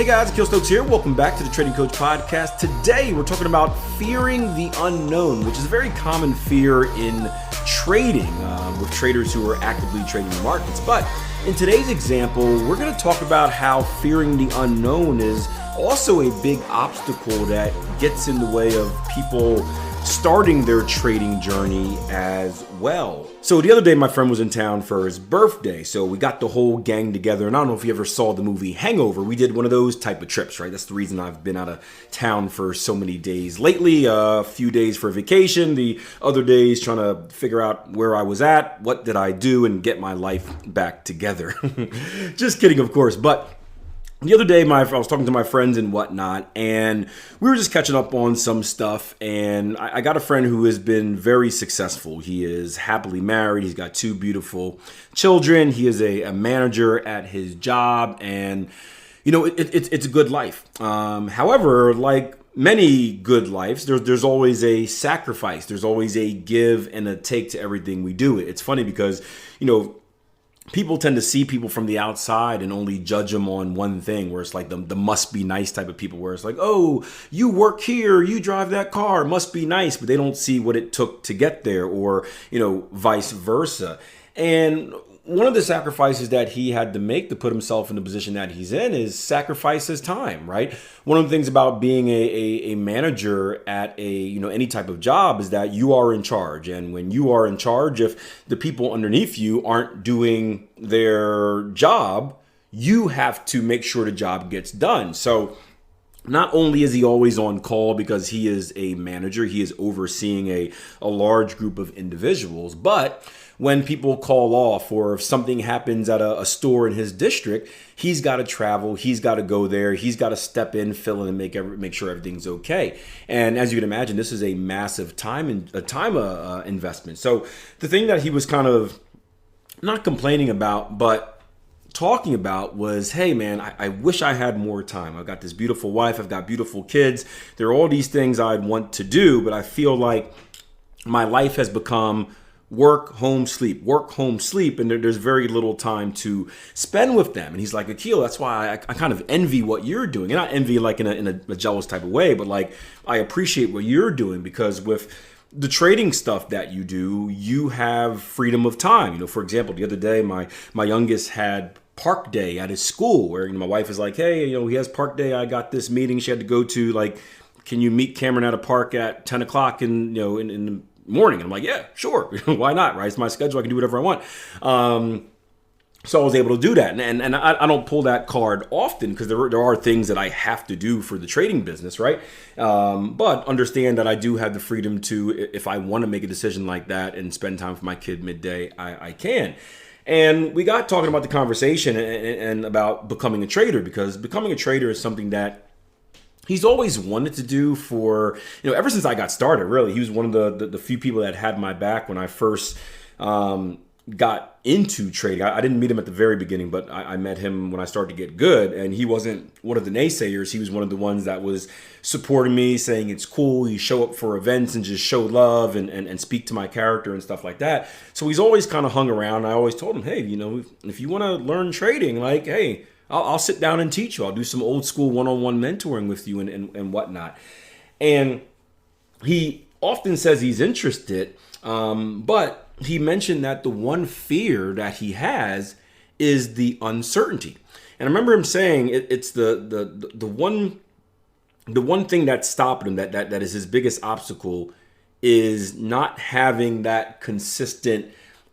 Hey guys, Akil here. Welcome back to the Trading Coach Podcast. Today we're talking about fearing the unknown, which is a very common fear in trading with traders who are actively trading the markets. But in today's example, we're going to talk about how fearing the unknown is also a big obstacle that gets in the way of people starting their trading journey as well. So the other day, my friend was in town for his birthday. So we got the whole gang together. And I don't know if you ever saw the movie Hangover. We did one of those type of trips, right? That's the reason I've been out of town for so many days lately. A few days for vacation, the other days trying to figure out where I was at, what did I do, and get my life back together. Just kidding, of course. But the other day, I was talking to my friends and whatnot, and we were just catching up on some stuff, and I got a friend who has been very successful. He is happily married. He's got 2 beautiful children. He is a manager at his job, and, you know, it's a good life. However, like many good lives, there's always a sacrifice. There's always a give and a take to everything we do. It's funny because, you know, people tend to see people from the outside and only judge them on one thing, where it's like the must be nice type of people, where it's like, oh, you work here, you drive that car, must be nice, but they don't see what it took to get there, or, you know, vice versa. And one of the sacrifices that he had to make to put himself in the position that he's in is sacrifice his time, right? One of the things about being a manager at any type of job is that you are in charge. And when you are in charge, if the people underneath you aren't doing their job, you have to make sure the job gets done. So not only is he always on call because he is a manager, he is overseeing a large group of individuals, but when people call off, or if something happens at a store in his district, he's got to travel, he's got to go there, he's got to step in, fill in, and make sure everything's okay. And as you can imagine, this is a massive time investment. So the thing that he was kind of not complaining about, but talking about was, hey man, I wish I had more time. I've got this beautiful wife, I've got beautiful kids. There are all these things I'd want to do, but I feel like my life has become work, home, sleep, and there's very little time to spend with them. And he's like, Akil, that's why I kind of envy what you're doing. And not envy like in a jealous type of way, but like I appreciate what you're doing, because with the trading stuff that you do, you have freedom of time. You know, for example, the other day, my youngest had park day at his school, where, you know, my wife is like, hey, you know, he has park day. I got this meeting she had to go to. Like, can you meet Cameron at a park at 10 o'clock in the morning? And I'm like, yeah, sure. Why not? Right? It's my schedule. I can do whatever I want. So I was able to do that. And I don't pull that card often, because there are things that I have to do for the trading business, right? But understand that I do have the freedom to, if I want to make a decision like that and spend time with my kid midday, I can. And we got talking about the conversation and about becoming a trader, because becoming a trader is something that he's always wanted to do for, you know, ever since I got started, really. He was one of the few people that had my back when I first got into trading. I didn't meet him at the very beginning, but I met him when I started to get good. And he wasn't one of the naysayers. He was one of the ones that was supporting me, saying it's cool, you show up for events and just show love and speak to my character and stuff like that. So he's always kind of hung around. I always told him, hey, you know, if you want to learn trading, like, hey, I'll sit down and teach you. I'll do some old school one-on-one mentoring with you and whatnot. And he often says he's interested, but he mentioned that the one fear that he has is the uncertainty. And I remember him saying it's the one thing that's stopping him, that is his biggest obstacle, is not having that consistent,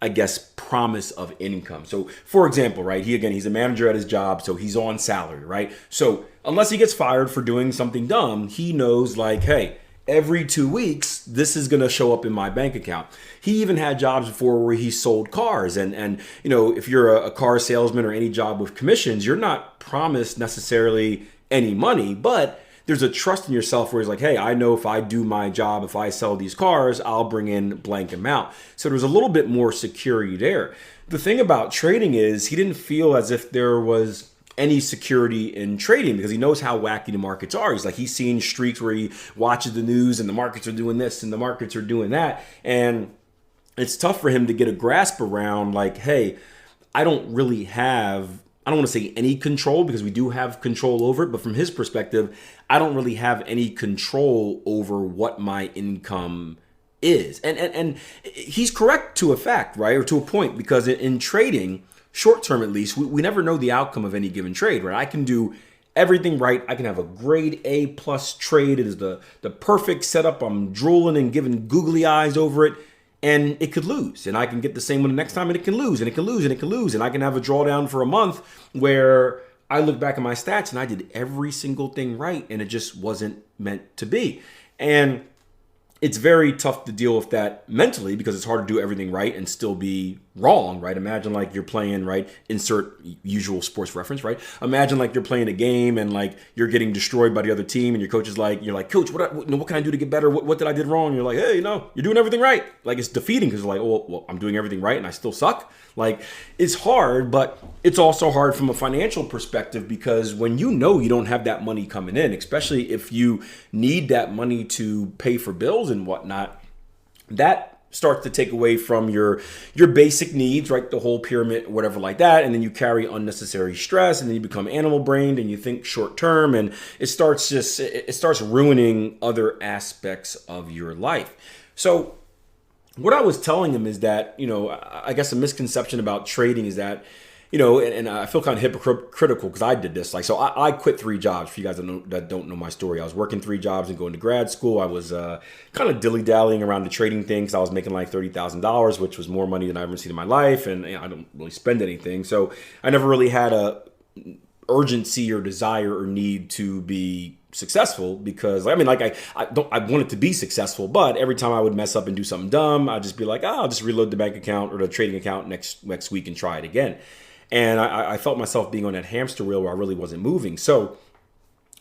I guess, promise of income. So for example, right, he's a manager at his job, so he's on salary, right? So unless he gets fired for doing something dumb, he knows, like, hey, every 2 weeks, this is going to show up in my bank account. He even had jobs before where he sold cars. And you know, if you're a car salesman or any job with commissions, you're not promised necessarily any money, but there's a trust in yourself where it's like, hey, I know if I do my job, if I sell these cars, I'll bring in blank amount. So there's a little bit more security there. The thing about trading is he didn't feel as if there was any security in trading, because he knows how wacky the markets are. He's seen streaks where he watches the news and the markets are doing this and the markets are doing that. And it's tough for him to get a grasp around, like, hey, I don't I don't want to say any control because we do have control over it, but from his perspective, I don't really have any control over what my income is. And he's correct to a fact, right? Or to a point, because in trading, short term at least, we never know the outcome of any given trade, right? I can do everything right. I can have a grade A plus trade. It is the perfect setup. I'm drooling and giving googly eyes over it. And it could lose, and I can get the same one the next time, and it can lose, and it can lose, and it can lose, and I can have a drawdown for a month where I look back at my stats and I did every single thing right, and it just wasn't meant to be. And it's very tough to deal with that mentally because it's hard to do everything right and still be wrong, right? Imagine like you're playing, right? Insert usual sports reference, right? Imagine like you're playing a game and like you're getting destroyed by the other team, and your coach is like, you're like, coach, what can I do to get better? What did I did wrong? And you're like, hey, you're doing everything right. Like it's defeating because like, oh, well, I'm doing everything right and I still suck. Like it's hard, but it's also hard from a financial perspective because when you don't have that money coming in, especially if you need that money to pay for bills and whatnot, that starts to take away from your basic needs, right? The whole pyramid, whatever like that. And then you carry unnecessary stress, and then you become animal brained and you think short term, and it starts ruining other aspects of your life. So what I was telling him is that, I guess a misconception about trading is that, and I feel kind of hypocritical because I did this. Like, so I quit 3 jobs. For you guys that don't know my story, I was working 3 jobs and going to grad school. I was kind of dilly-dallying around the trading thing because I was making like $30,000, which was more money than I've ever seen in my life. And I don't really spend anything. So I never really had a urgency or desire or need to be successful because I wanted to be successful, but every time I would mess up and do something dumb, I'd just be like, I'll just reload the bank account or the trading account next week and try it again. And I felt myself being on that hamster wheel where I really wasn't moving. So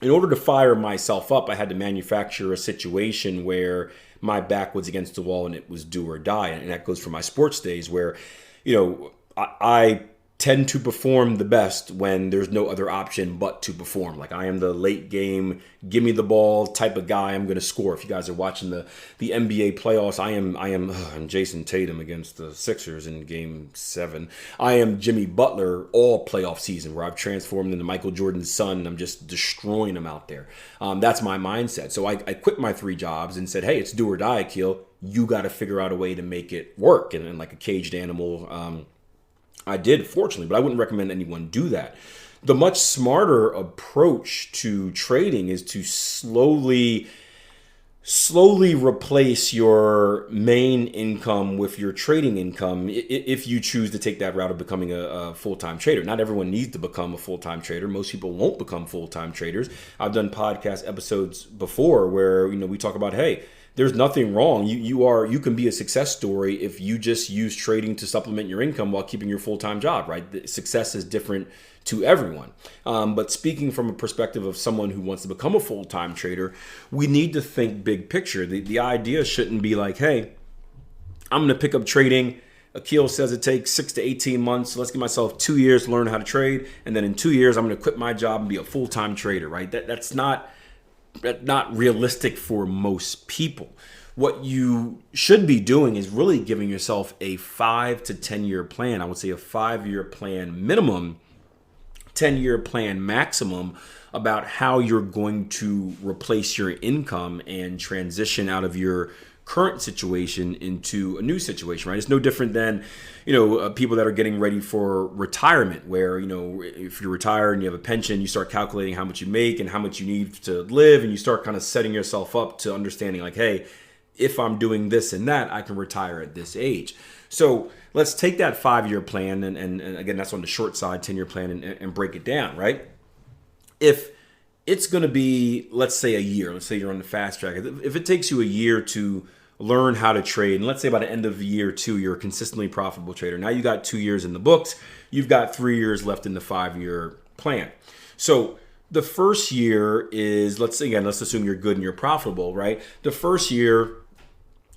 in order to fire myself up, I had to manufacture a situation where my back was against the wall and it was do or die. And that goes for my sports days where, I tend to perform the best when there's no other option but to perform. Like I am the late game, give me the ball type of guy. I'm going to score. If you guys are watching the NBA playoffs, I'm Jason Tatum against the Sixers in Game 7. I am Jimmy Butler all playoff season, where I've transformed into Michael Jordan's son. And I'm just destroying them out there. That's my mindset. So I quit my 3 jobs and said, hey, it's do or die, Akil. You got to figure out a way to make it work. And like a caged animal, I did, fortunately, but I wouldn't recommend anyone do that. The much smarter approach to trading is to slowly replace your main income with your trading income if you choose to take that route of becoming a full-time trader. Not everyone needs to become a full-time trader. Most people won't become full-time traders. I've done podcast episodes before where we talk about, hey, there's nothing wrong. You can be a success story if you just use trading to supplement your income while keeping your full-time job, right? The success is different to everyone. But speaking from a perspective of someone who wants to become a full-time trader, we need to think big picture. The idea shouldn't be like, hey, I'm going to pick up trading. Akil says it takes 6 to 18 months. So let's give myself 2 years to learn how to trade. And then in 2 years, I'm going to quit my job and be a full-time trader, right? That's not realistic for most people. What you should be doing is really giving yourself a 5 to 10 year plan. I would say a 5-year plan minimum, 10-year plan maximum about how you're going to replace your income and transition out of your current situation into a new situation, right? It's no different than, people that are getting ready for retirement where, if you're retired and you have a pension, you start calculating how much you make and how much you need to live. And you start kind of setting yourself up to understanding like, hey, if I'm doing this and that, I can retire at this age. So let's take that 5-year plan. And again, that's on the short side, 10-year plan and break it down, right? If it's going to be, let's say a year, let's say you're on the fast track. If it takes you a year to learn how to trade, and let's say by the end of year 2, you're a consistently profitable trader. Now you got 2 years in the books, you've got 3 years left in the 5-year plan. So the first year is, let's assume you're good and you're profitable, right? The first year,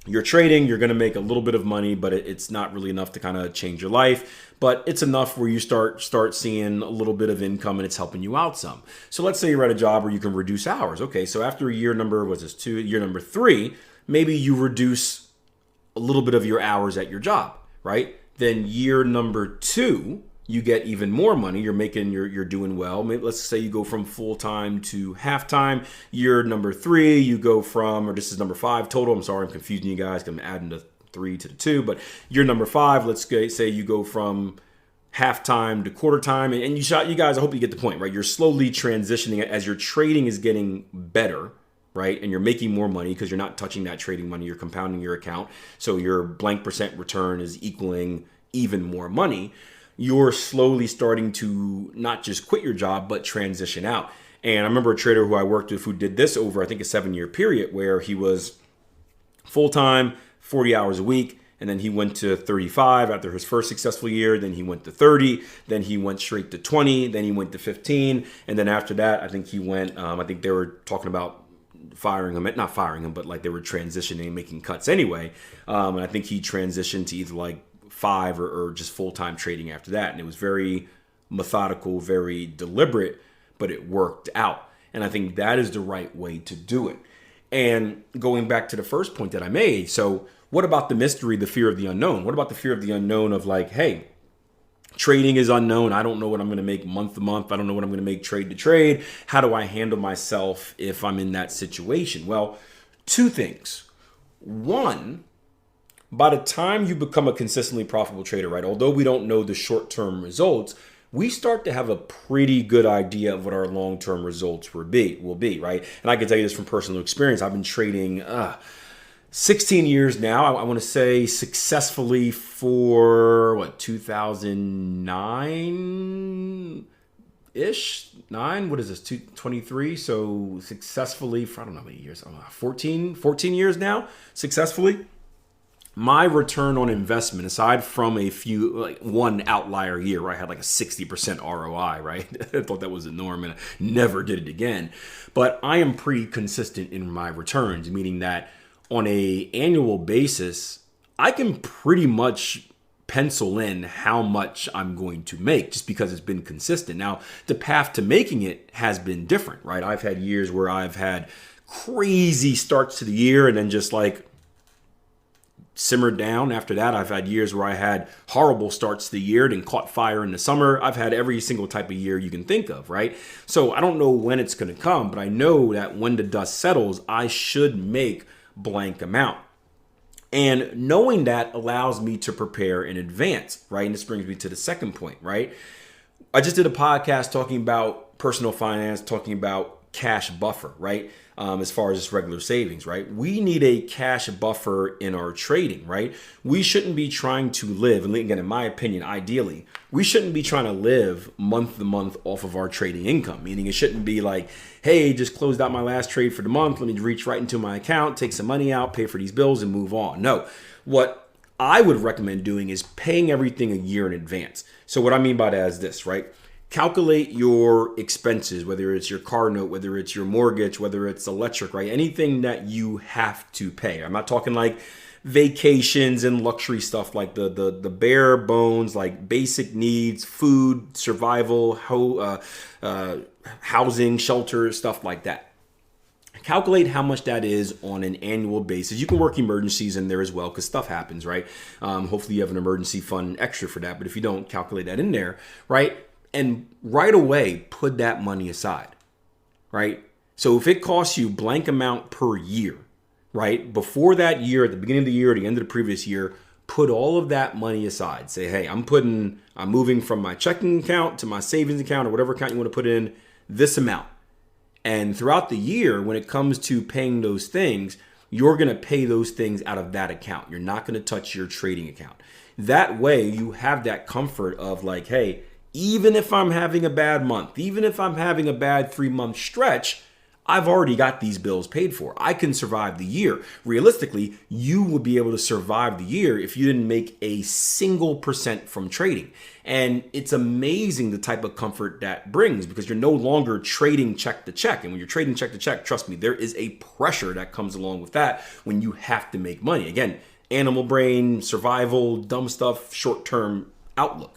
you're trading, you're going to make a little bit of money, but it's not really enough to kind of change your life. But it's enough where you start seeing a little bit of income and it's helping you out some. So let's say you're at a job where you can reduce hours. Okay, so after year number 3, maybe you reduce a little bit of your hours at your job, right? Then year number 2, you get even more money. You're doing well. Maybe let's say you go from full-time to half-time. Year number 3, you go from, or this is number 5 total. I'm sorry, I'm confusing you guys. I'm adding the 3 to the 2, but year number 5, let's say you go from half-time to quarter-time, and you guys, I hope you get the point, right? You're slowly transitioning as your trading is getting better, right? And you're making more money because you're not touching that trading money. You're compounding your account. So your blank percent return is equaling even more money. You're slowly starting to not just quit your job, but transition out. And I remember a trader who I worked with who did this over, I think, a 7-year period where he was full-time, 40 hours a week, and then he went to 35 after his first successful year. Then he went to 30. Then he went straight to 20. Then he went to 15. And then after that, I think he went, I think they were talking about firing him, not firing him, but like they were transitioning, making cuts anyway. And I think he transitioned to either like 5 or just full-time trading after that. And it was very methodical, very deliberate, but it worked out. And I think that is the right way to do it. And going back to the first point that I made, so what about the mystery, the fear of the unknown? What about the fear of the unknown of like, hey, trading is unknown. I don't know what I'm going to make month to month. I don't know what I'm going to make trade to trade. How do I handle myself if I'm in that situation? Well, 2 things. One, by the time you become a consistently profitable trader, right? Although we don't know the short-term results, we start to have a pretty good idea of what our long-term results will be, right? And I can tell you this from personal experience. I've been trading 16 years now. I want to say successfully for 2009-ish? 9? What is this? 23? So successfully for, I don't know how many years, 14 years now, successfully. My return on investment, aside from a few, like one outlier year where I had like a 60% ROI, right? I thought that was the norm and I never did it again. But I am pretty consistent in my returns, meaning that on a annual basis, I can pretty much pencil in how much I'm going to make just because it's been consistent. Now, the path to making it has been different, right? I've had years where I've had crazy starts to the year and then just like simmered down after that. I've had years where I had horrible starts to the year and caught fire in the summer. I've had every single type of year you can think of, right? So I don't know when it's going to come, but I know that when the dust settles, I should make blank amount. And knowing that allows me to prepare in advance, right? And this brings me to the second point, right? I just did a podcast talking about personal finance, talking about cash buffer, right? As far as just regular savings, right? We need a cash buffer in our trading, right? We shouldn't be trying to live, and again, in my opinion, ideally, we shouldn't be trying to live month to month off of our trading income, meaning it shouldn't be like, hey, just closed out my last trade for the month. Let me reach right into my account, take some money out, pay for these bills and move on. No, what I would recommend doing is paying everything a year in advance. So what I mean by that is this, right? Calculate your expenses, whether it's your car note, whether it's your mortgage, whether it's electric, right? Anything that you have to pay. I'm not talking like vacations and luxury stuff, like the bare bones, like basic needs, food, survival, housing, shelter, stuff like that. Calculate how much that is on an annual basis. You can work emergencies in there as well because stuff happens, right? Hopefully you have an emergency fund extra for that. But if you don't, calculate that in there, right? And right away, put that money aside, right? So if it costs you blank amount per year, right? Before that year, at the beginning of the year, at the end of the previous year, put all of that money aside. Say, hey, I'm moving from my checking account to my savings account or whatever account you want to put in this amount. And throughout the year, when it comes to paying those things, you're going to pay those things out of that account. You're not going to touch your trading account. That way, you have that comfort of like, hey, even if I'm having a bad month, even if I'm having a bad 3-month stretch, I've already got these bills paid for. I can survive the year. Realistically, you would be able to survive the year if you didn't make a single percent from trading. And it's amazing the type of comfort that brings because you're no longer trading check to check. And when you're trading check to check, trust me, there is a pressure that comes along with that when you have to make money. Again, animal brain, survival, dumb stuff, short-term outlook.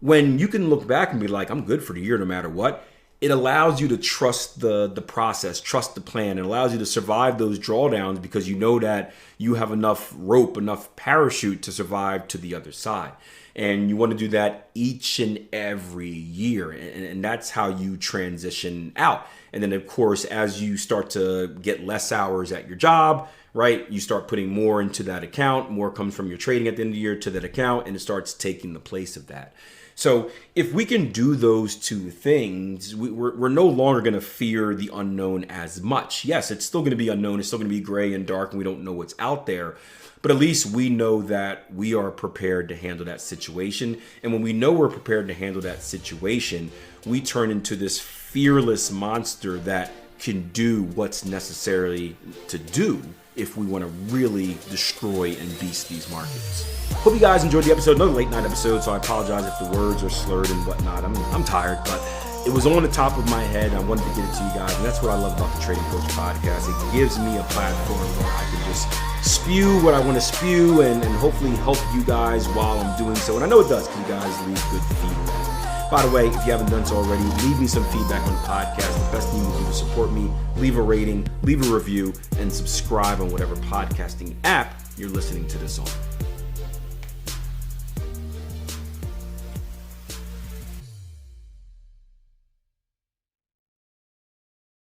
When you can look back and be like, I'm good for the year no matter what, it allows you to trust the process, trust the plan. It allows you to survive those drawdowns because you know that you have enough rope, enough parachute to survive to the other side. And you want to do that each and every year. And that's how you transition out. And then, of course, as you start to get less hours at your job, right, you start putting more into that account. More comes from your trading at the end of the year to that account, and it starts taking the place of that. So if we can do those two things, we're no longer going to fear the unknown as much. Yes, it's still going to be unknown. It's still going to be gray and dark, and we don't know what's out there. But at least we know that we are prepared to handle that situation. And when we know we're prepared to handle that situation, we turn into this fearless monster that can do what's necessary to do if we want to really destroy and beast these markets. Hope you guys enjoyed the episode. Another late night episode, so I apologize if the words are slurred and whatnot. I'm tired, but it was on the top of my head. I wanted to get it to you guys, and that's what I love about the Trading Coach podcast. It gives me a platform where I can just spew what I want to spew and hopefully help you guys while I'm doing so. And I know it does, because you guys leave good feedback. By the way, if you haven't done so already, leave me some feedback on the podcast. The best thing you can do to support me, leave a rating, leave a review, and subscribe on whatever podcasting app you're listening to this on.